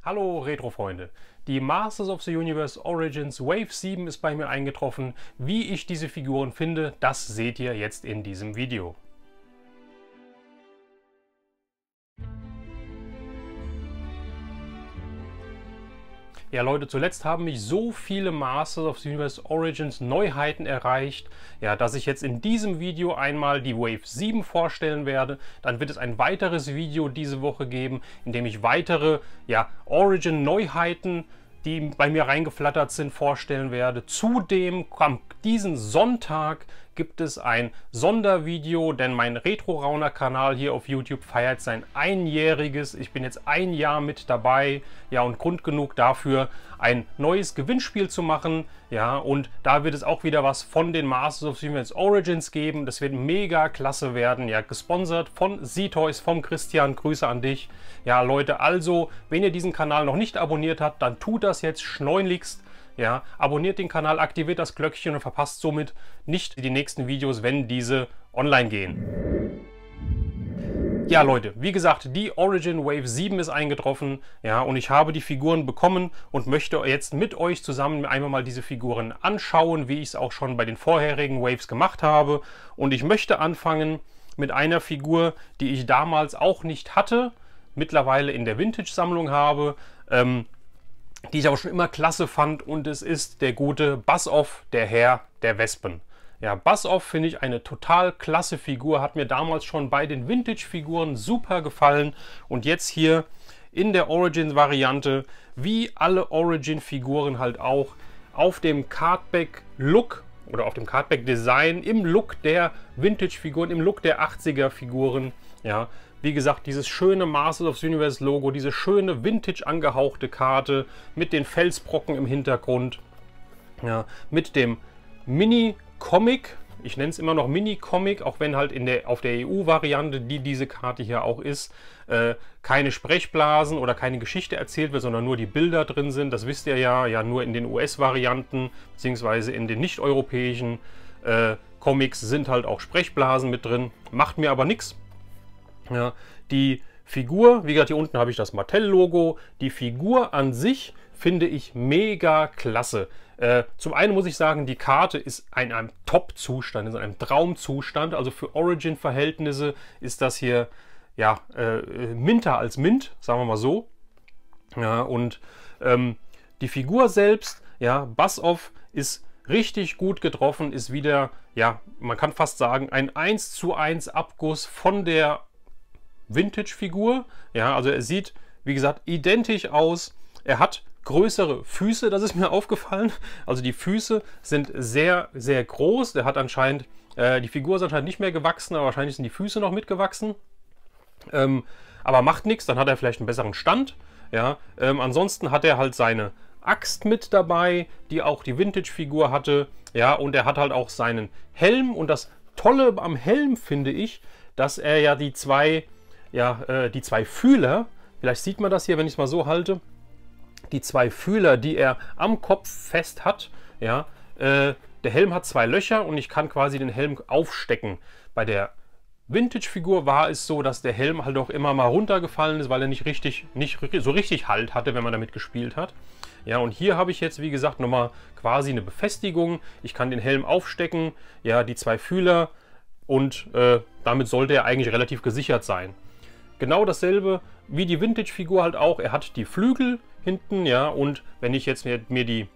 Hallo Retro-Freunde! Die Masters of the Universe Origins Wave 7 ist bei mir eingetroffen. Wie ich diese Figuren finde, das seht ihr jetzt in diesem Video. Ja Leute, zuletzt haben mich so viele Masters of the Universe Origins Neuheiten erreicht, ja, dass ich jetzt in diesem Video einmal die Wave 7 vorstellen werde. Dann wird es ein weiteres Video diese Woche geben, in dem ich weitere Origin Neuheiten, die bei mir reingeflattert sind, vorstellen werde. Zudem am diesen Sonntag gibt es ein Sondervideo, denn mein Retro-Rauner-Kanal hier auf YouTube feiert sein einjähriges. Ich bin jetzt ein Jahr mit dabei, ja, und Grund genug dafür, ein neues Gewinnspiel zu machen. Ja, und da wird es auch wieder was von den Masters of the Universe Origins geben. Das wird mega klasse werden, ja, gesponsert von Z-Toys, vom Christian. Grüße an dich. Ja, Leute, also, wenn ihr diesen Kanal noch nicht abonniert habt, dann tut das jetzt schleunigst. Ja, abonniert den Kanal, aktiviert das Glöckchen und verpasst somit nicht die nächsten Videos, wenn diese online gehen. Ja Leute, wie gesagt, die Origin Wave 7 ist eingetroffen, ja, und ich habe die Figuren bekommen und möchte jetzt mit euch zusammen einmal mal diese Figuren anschauen, wie ich es auch schon bei den vorherigen Waves gemacht habe. Und ich möchte anfangen mit einer Figur, die ich damals auch nicht hatte, mittlerweile in der Vintage-Sammlung habe, die ich aber schon immer klasse fand, und es ist der gute Bassoff, der Herr der Wespen. Ja, Bassoff finde ich eine total klasse Figur, hat mir damals schon bei den Vintage-Figuren super gefallen und jetzt hier in der Origin-Variante, wie alle Origin-Figuren halt auch, auf dem Cardback-Look oder auf dem Cardback-Design, im Look der Vintage-Figuren, im Look der 80er-Figuren, ja. Wie gesagt, dieses schöne Masters of the Universe Logo, diese schöne Vintage angehauchte Karte mit den Felsbrocken im Hintergrund, ja, mit dem Mini-Comic, ich nenne es immer noch Mini-Comic, auch wenn halt auf der EU-Variante, die diese Karte hier auch ist, keine Sprechblasen oder keine Geschichte erzählt wird, sondern nur die Bilder drin sind. Das wisst ihr ja, nur in den US-Varianten, beziehungsweise in den nicht-europäischen Comics sind halt auch Sprechblasen mit drin, macht mir aber nichts. Ja, die Figur, wie gesagt, hier unten habe ich das Mattel-Logo. Die Figur an sich finde ich mega klasse. Zum einen muss ich sagen, die Karte ist in einem Top-Zustand, ist in einem Traumzustand. Also für Origin-Verhältnisse ist das hier ja minter als Mint, sagen wir mal so. Ja, und die Figur selbst, ja, Bassoff, ist richtig gut getroffen, ist wieder, ja, man kann fast sagen, ein 1:1 Abguss von der Vintage-Figur. Ja, also er sieht, wie gesagt, identisch aus. Er hat größere Füße, das ist mir aufgefallen. Also die Füße sind sehr, sehr groß. Der hat anscheinend, die Figur ist anscheinend nicht mehr gewachsen, aber wahrscheinlich sind die Füße noch mitgewachsen. Aber macht nichts, dann hat er vielleicht einen besseren Stand. Ja, ansonsten hat er halt seine Axt mit dabei, die auch die Vintage-Figur hatte. Ja, und er hat halt auch seinen Helm. Und das Tolle am Helm finde ich, dass er ja die zwei Fühler, vielleicht sieht man das hier, wenn ich es mal so halte, die zwei Fühler, die er am Kopf fest hat, ja, der Helm hat zwei Löcher und ich kann quasi den Helm aufstecken. Bei der Vintage-Figur war es so, dass der Helm halt auch immer mal runtergefallen ist, weil er nicht so richtig Halt hatte, wenn man damit gespielt hat. Ja, und hier habe ich jetzt, wie gesagt, nochmal quasi eine Befestigung. Ich kann den Helm aufstecken, ja, die zwei Fühler, und damit sollte er eigentlich relativ gesichert sein. Genau dasselbe wie die Vintage-Figur halt auch. Er hat die Flügel hinten, ja, und wenn ich jetzt mir die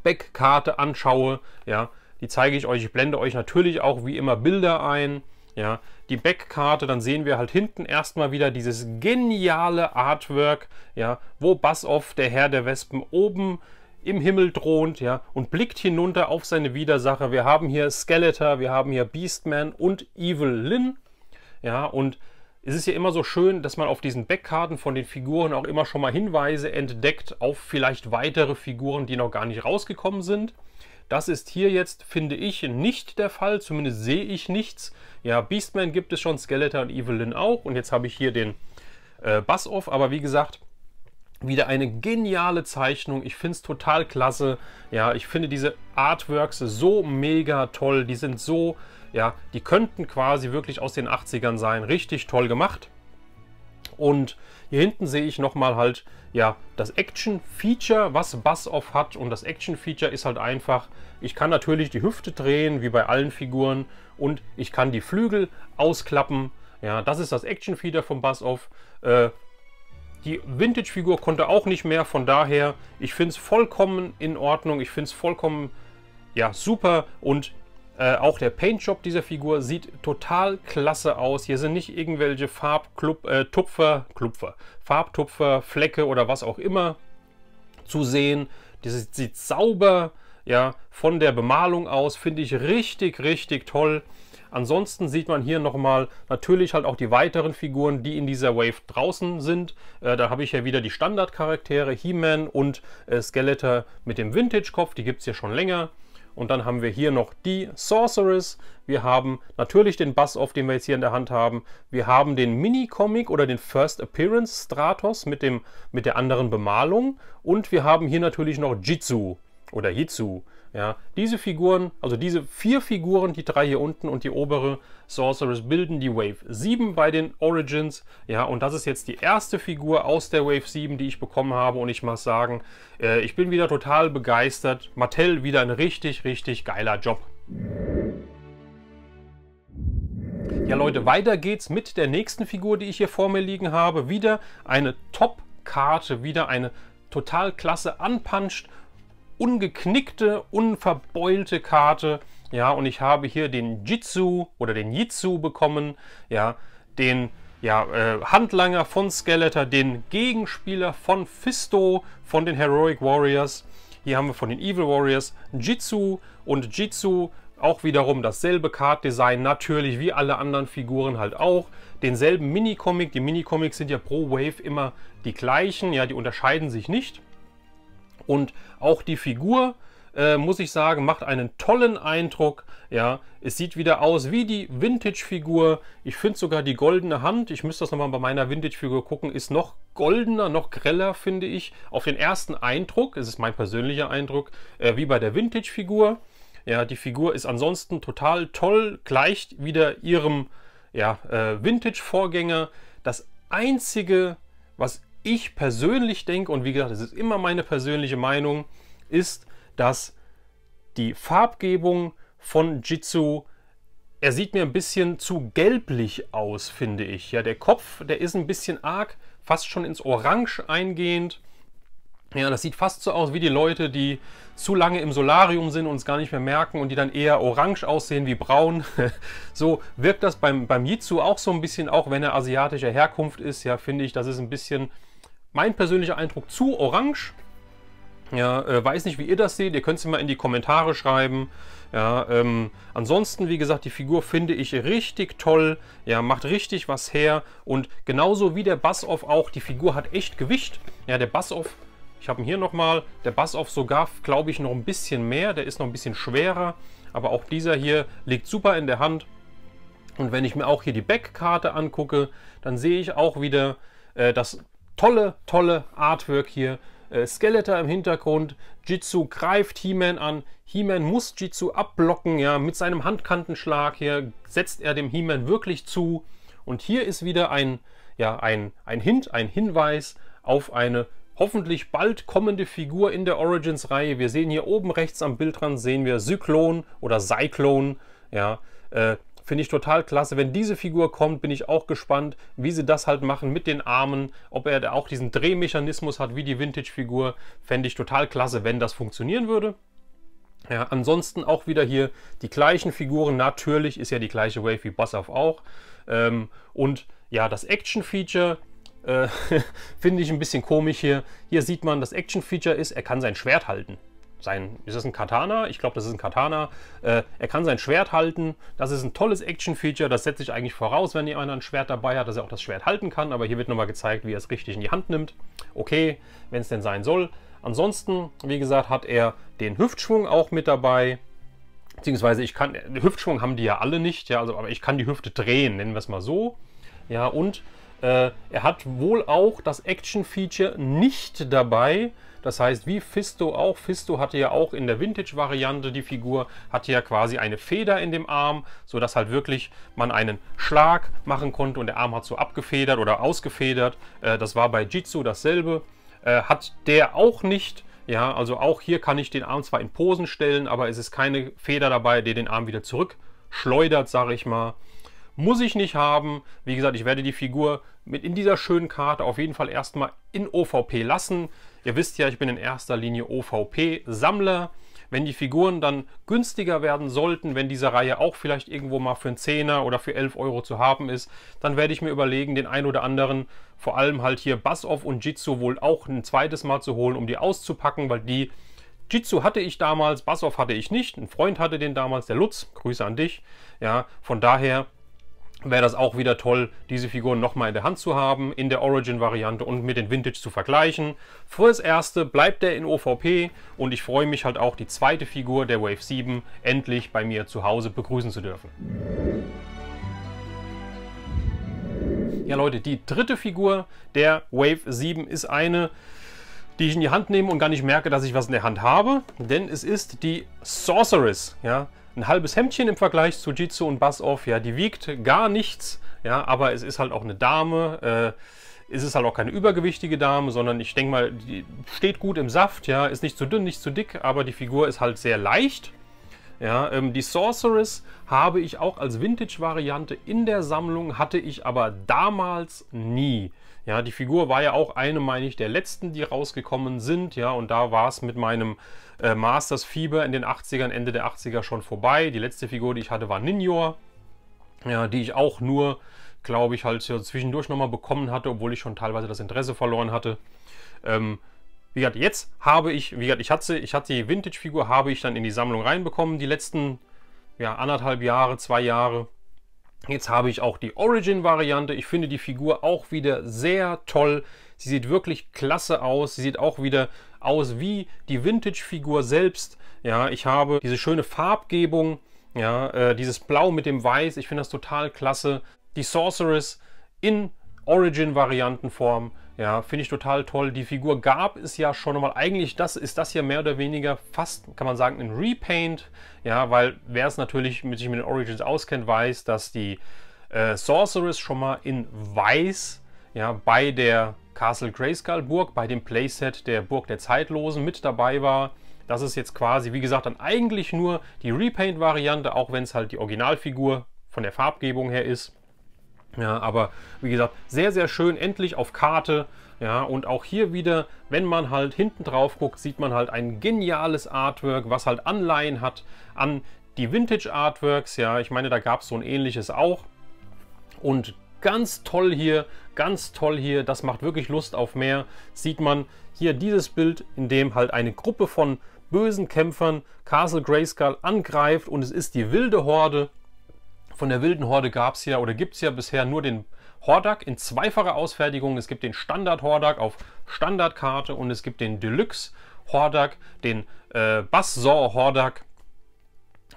Backkarte anschaue, ja, die zeige ich euch. Ich blende euch natürlich auch wie immer Bilder ein, ja. Die Backkarte, dann sehen wir halt hinten erstmal wieder dieses geniale Artwork, ja, wo Bassoff, der Herr der Wespen, oben im Himmel thront, ja, und blickt hinunter auf seine Widersacher. Wir haben hier Skeletor, wir haben hier Beastman und Evil Lyn, ja, und es ist ja immer so schön, dass man auf diesen Backkarten von den Figuren auch immer schon mal Hinweise entdeckt auf vielleicht weitere Figuren, die noch gar nicht rausgekommen sind. Das ist hier jetzt, finde ich, nicht der Fall, zumindest sehe ich nichts. Ja, Beastman gibt es schon, Skeletor und Evil Lyn auch, und jetzt habe ich hier den Bassoff, aber wie gesagt, wieder eine geniale Zeichnung. Ich finde es total klasse. Ja, ich finde diese Artworks so mega toll. Die sind so, ja, die könnten quasi wirklich aus den 80ern sein. Richtig toll gemacht. Und Hier hinten sehe ich nochmal halt, ja, das Action-Feature, was Buzz-Off hat. Und das Action-Feature ist halt einfach, ich kann natürlich die Hüfte drehen, wie bei allen Figuren. Und ich kann die Flügel ausklappen. Ja, das ist das Action-Feature von Buzz-Off. Die Vintage-Figur konnte auch nicht mehr, von daher, ich finde es vollkommen in Ordnung. Ich finde es vollkommen, ja, super. Und auch der Paintjob dieser Figur sieht total klasse aus. Hier sind nicht irgendwelche Farbtupfer, Flecke oder was auch immer zu sehen. Das sieht sauber, ja, von der Bemalung aus, finde ich richtig, richtig toll. Ansonsten sieht man hier nochmal natürlich halt auch die weiteren Figuren, die in dieser Wave draußen sind. Da habe ich ja wieder die Standardcharaktere, He-Man und Skeletor mit dem Vintage-Kopf, die gibt es ja schon länger. Und dann haben wir hier noch die Sorceress. Wir haben natürlich den Buzz-Off, den wir jetzt hier in der Hand haben. Wir haben den Mini-Comic oder den First Appearance Stratos mit der anderen Bemalung. Und wir haben hier natürlich noch Jitsu oder Jitsu. Ja, diese Figuren, also diese 4 Figuren, die 3 hier unten und die obere Sorceress, bilden die Wave 7 bei den Origins. Ja, und das ist jetzt die erste Figur aus der Wave 7, die ich bekommen habe. Und ich muss sagen, ich bin wieder total begeistert. Mattel wieder ein richtig, richtig geiler Job. Ja Leute, weiter geht's mit der nächsten Figur, die ich hier vor mir liegen habe. Wieder eine Top-Karte, wieder eine total klasse unpunched, ungeknickte, unverbeulte Karte. Ja, und ich habe hier den Jitsu oder den Jitsu bekommen. Ja, den Handlanger von Skeletor, den Gegenspieler von Fisto von den Heroic Warriors. Hier haben wir von den Evil Warriors Jitsu und Jitsu auch wiederum dasselbe Card-Design, natürlich wie alle anderen Figuren halt auch. Denselben Mini-Comic. Die Mini-Comics sind ja pro Wave immer die gleichen, ja, die unterscheiden sich nicht. Und auch die Figur, muss ich sagen, macht einen tollen Eindruck. Ja, es sieht wieder aus wie die Vintage-Figur. Ich finde sogar die goldene Hand, ich müsste das nochmal bei meiner Vintage-Figur gucken, ist noch goldener, noch greller, finde ich. Auf den ersten Eindruck, es ist mein persönlicher Eindruck, wie bei der Vintage-Figur. Ja, die Figur ist ansonsten total toll, gleicht wieder ihrem Vintage-Vorgänger. Das Einzige, was ich persönlich denke, und wie gesagt, es ist immer meine persönliche Meinung, ist, dass die Farbgebung von Jitsu, er sieht mir ein bisschen zu gelblich aus, finde ich. Ja, der Kopf, der ist ein bisschen arg, fast schon ins Orange eingehend. Ja, das sieht fast so aus wie die Leute, die zu lange im Solarium sind und es gar nicht mehr merken und die dann eher orange aussehen wie braun. So wirkt das beim Jitsu auch so ein bisschen, auch wenn er asiatischer Herkunft ist. Ja, finde ich, das ist ein bisschen mein persönlicher Eindruck zu orange. Ja, weiß nicht, wie ihr das seht. Ihr könnt es mal in die Kommentare schreiben. Ja, ansonsten, wie gesagt, die Figur finde ich richtig toll. Ja, macht richtig was her. Und genauso wie der Buzz-Off auch, die Figur hat echt Gewicht. Ja, der Buzz-Off, ich habe ihn hier nochmal, der Buzz-Off sogar, glaube ich, noch ein bisschen mehr. Der ist noch ein bisschen schwerer. Aber auch dieser hier liegt super in der Hand. Und wenn ich mir auch hier die Backkarte angucke, dann sehe ich auch wieder das tolle Artwork hier. Skeletor im Hintergrund, Jitsu greift He-Man an, He-Man muss Jitsu abblocken, ja, mit seinem Handkantenschlag hier setzt er dem He-Man wirklich zu. Und hier ist wieder ein Hinweis auf eine hoffentlich bald kommende Figur in der Origins-Reihe. Wir sehen hier oben rechts am Bildrand, sehen wir Zyklon oder Cyclone, ja, finde ich total klasse. Wenn diese Figur kommt, bin ich auch gespannt, wie sie das halt machen mit den Armen. Ob er da auch diesen Drehmechanismus hat wie die Vintage-Figur. Fände ich total klasse, wenn das funktionieren würde. Ja, ansonsten auch wieder hier die gleichen Figuren. Natürlich ist ja die gleiche Wave wie Buzz-Off auch. Und ja, das Action-Feature finde ich ein bisschen komisch hier. Hier sieht man, das Action-Feature ist, er kann sein Schwert halten. Ist das ein Katana? Ich glaube, das ist ein Katana. Er kann sein Schwert halten. Das ist ein tolles Action-Feature. Das setzt sich eigentlich voraus, wenn jemand ein Schwert dabei hat, dass er auch das Schwert halten kann. Aber hier wird nochmal gezeigt, wie er es richtig in die Hand nimmt. Okay, wenn es denn sein soll. Ansonsten, wie gesagt, hat er den Hüftschwung auch mit dabei. Beziehungsweise, Hüftschwung haben die ja alle nicht. Ja, also, aber ich kann die Hüfte drehen, nennen wir es mal so. Ja, und Er hat wohl auch das Action-Feature nicht dabei. Das heißt, wie Fisto auch. Fisto hatte ja auch in der Vintage-Variante, die Figur hatte ja quasi eine Feder in dem Arm, sodass halt wirklich man einen Schlag machen konnte und der Arm hat so abgefedert oder ausgefedert. Das war bei Jitsu dasselbe. Hat der auch nicht. Ja, also auch hier kann ich den Arm zwar in Posen stellen, aber es ist keine Feder dabei, die den Arm wieder zurückschleudert, sage ich mal. Muss ich nicht haben. Wie gesagt, ich werde die Figur mit in dieser schönen Karte auf jeden Fall erstmal in OVP lassen. Ihr wisst ja, ich bin in erster Linie OVP-Sammler. Wenn die Figuren dann günstiger werden sollten, wenn diese Reihe auch vielleicht irgendwo mal für einen 10er oder für 11 Euro zu haben ist, dann werde ich mir überlegen, den ein oder anderen, vor allem halt hier Buzz-Off und Jitsu wohl auch ein zweites Mal zu holen, um die auszupacken, weil die Jitsu hatte ich damals, Buzz-Off hatte ich nicht. Ein Freund hatte den damals, der Lutz. Grüße an dich. Ja, von daher wäre das auch wieder toll, diese Figuren nochmal in der Hand zu haben, in der Origin-Variante und mit den Vintage zu vergleichen. Fürs Erste bleibt der in OVP und ich freue mich halt auch, die zweite Figur der Wave 7 endlich bei mir zu Hause begrüßen zu dürfen. Ja Leute, die dritte Figur der Wave 7 ist eine, die ich in die Hand nehme und gar nicht merke, dass ich was in der Hand habe, denn es ist die Sorceress, ja. Ein halbes Hemdchen im Vergleich zu Jitsu und Buzz-Off, ja, die wiegt gar nichts, ja, aber es ist halt auch eine Dame, es ist halt auch keine übergewichtige Dame, sondern ich denke mal, die steht gut im Saft, ja, ist nicht zu dünn, nicht zu dick, aber die Figur ist halt sehr leicht. Ja, die Sorceress habe ich auch als Vintage-Variante in der Sammlung, hatte ich aber damals nie. Ja, die Figur war ja auch eine, meine ich, der letzten, die rausgekommen sind. Ja, und da war es mit meinem Masters-Fieber in den 80ern, Ende der 80er schon vorbei. Die letzte Figur, die ich hatte, war Ninjor. Ja, die ich auch nur, glaube ich, halt so zwischendurch nochmal bekommen hatte, obwohl ich schon teilweise das Interesse verloren hatte. Wie gesagt, jetzt habe ich, wie gesagt, ich hatte die Vintage-Figur, habe ich dann in die Sammlung reinbekommen, die letzten, ja, 1,5 Jahre, 2 Jahre. Jetzt habe ich auch die Origin-Variante. Ich finde die Figur auch wieder sehr toll. Sie sieht wirklich klasse aus. Sie sieht auch wieder aus wie die Vintage-Figur selbst. Ja, ich habe diese schöne Farbgebung, ja, dieses Blau mit dem Weiß. Ich finde das total klasse. Die Sorceress in Origin-Variantenform. Ja, finde ich total toll. Die Figur gab es ja schon mal. Eigentlich ist das hier mehr oder weniger fast, kann man sagen, ein Repaint. Ja, weil wer es natürlich sich mit den Origins auskennt, weiß, dass die Sorceress schon mal in Weiß, ja, bei der Castle Grayskull Burg, bei dem Playset der Burg der Zeitlosen mit dabei war. Das ist jetzt quasi, wie gesagt, dann eigentlich nur die Repaint-Variante, auch wenn es halt die Originalfigur von der Farbgebung her ist. Ja, aber wie gesagt, sehr, sehr schön, endlich auf Karte. Ja, und auch hier wieder, wenn man halt hinten drauf guckt, sieht man halt ein geniales Artwork, was halt Anleihen hat an die Vintage Artworks. Ja, ich meine, da gab es so ein ähnliches auch. Und ganz toll hier, das macht wirklich Lust auf mehr. Sieht man hier dieses Bild, in dem halt eine Gruppe von bösen Kämpfern Castle Grayskull angreift und es ist die wilde Horde. Von der wilden Horde gab es ja oder gibt es ja bisher nur den Hordak in zweifacher Ausfertigung. Es gibt den Standard Hordak auf Standardkarte und es gibt den Deluxe Hordak, den Buzzsaw Hordak,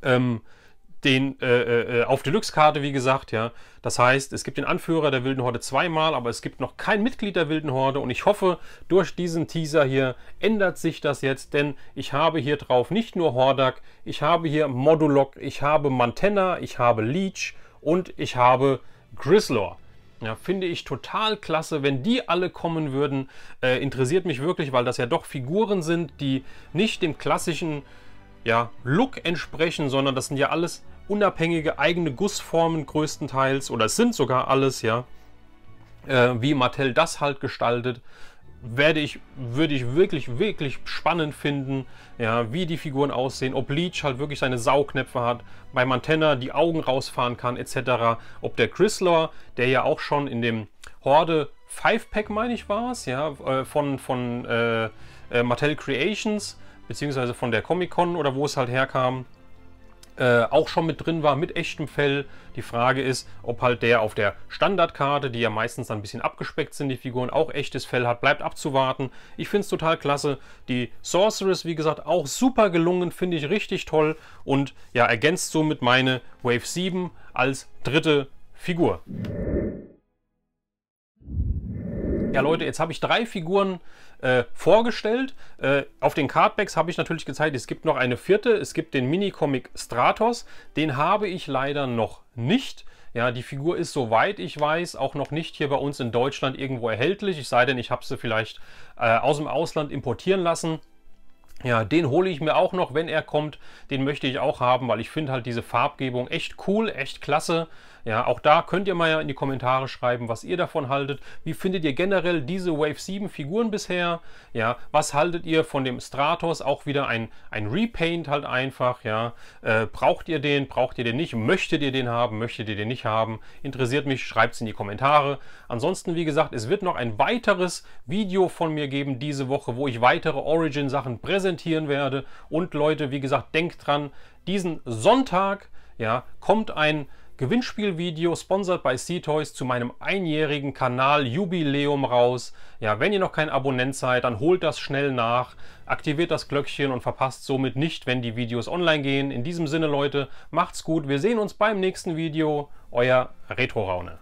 auf Deluxe-Karte, wie gesagt, ja. Das heißt, es gibt den Anführer der wilden Horde zweimal, aber es gibt noch kein Mitglied der wilden Horde und ich hoffe, durch diesen Teaser hier ändert sich das jetzt, denn ich habe hier drauf nicht nur Hordak, ich habe hier Modulok, ich habe Mantenna, ich habe Leech und ich habe Grizzlor. Ja, finde ich total klasse, wenn die alle kommen würden. Interessiert mich wirklich, weil das ja doch Figuren sind, die nicht dem klassischen, ja, Look entsprechen, sondern das sind ja alles unabhängige eigene Gussformen größtenteils, oder es sind sogar alles, ja, wie Mattel das halt gestaltet, würde ich wirklich spannend finden, ja, wie die Figuren aussehen, ob Leech halt wirklich seine Saugnäpfe hat, bei Mantenna die Augen rausfahren kann, etc., ob der Grizzlor, der ja auch schon in dem Horde 5-Pack, meine ich, war es, ja, von Mattel Creations, beziehungsweise von der Comic-Con oder wo es halt herkam, auch schon mit drin war, mit echtem Fell. Die Frage ist, ob halt der auf der Standardkarte, die ja meistens dann ein bisschen abgespeckt sind, die Figuren, auch echtes Fell hat, bleibt abzuwarten. Ich finde es total klasse. Die Sorceress, wie gesagt, auch super gelungen, finde ich richtig toll und ja, ergänzt somit meine Wave 7 als dritte Figur. Ja Leute, jetzt habe ich 3 Figuren vorgestellt. Auf den Cardbacks habe ich natürlich gezeigt, es gibt noch eine 4. Es gibt den Mini-Comic Stratos. Den habe ich leider noch nicht. Ja, die Figur ist, soweit ich weiß, auch noch nicht hier bei uns in Deutschland irgendwo erhältlich. Es sei denn, ich habe sie vielleicht aus dem Ausland importieren lassen. Ja, den hole ich mir auch noch, wenn er kommt. Den möchte ich auch haben, weil ich finde halt diese Farbgebung echt cool, echt klasse. Ja, auch da könnt ihr mal in die Kommentare schreiben, was ihr davon haltet. Wie findet ihr generell diese Wave 7 Figuren bisher? Ja, was haltet ihr von dem Stratos? Auch wieder ein Repaint halt einfach. Ja, braucht ihr den nicht? Möchtet ihr den haben? Möchtet ihr den nicht haben? Interessiert mich, schreibt es in die Kommentare. Ansonsten, wie gesagt, es wird noch ein weiteres Video von mir geben diese Woche, wo ich weitere Origin-Sachen präsentieren werde. Und Leute, wie gesagt, denkt dran, diesen Sonntag, ja, kommt ein Gewinnspielvideo, sponsored by Seatoys, zu meinem einjährigen Kanal-Jubiläum raus. Ja, wenn ihr noch kein Abonnent seid, dann holt das schnell nach, aktiviert das Glöckchen und verpasst somit nicht, wenn die Videos online gehen. In diesem Sinne, Leute, macht's gut. Wir sehen uns beim nächsten Video. Euer Retro Raune.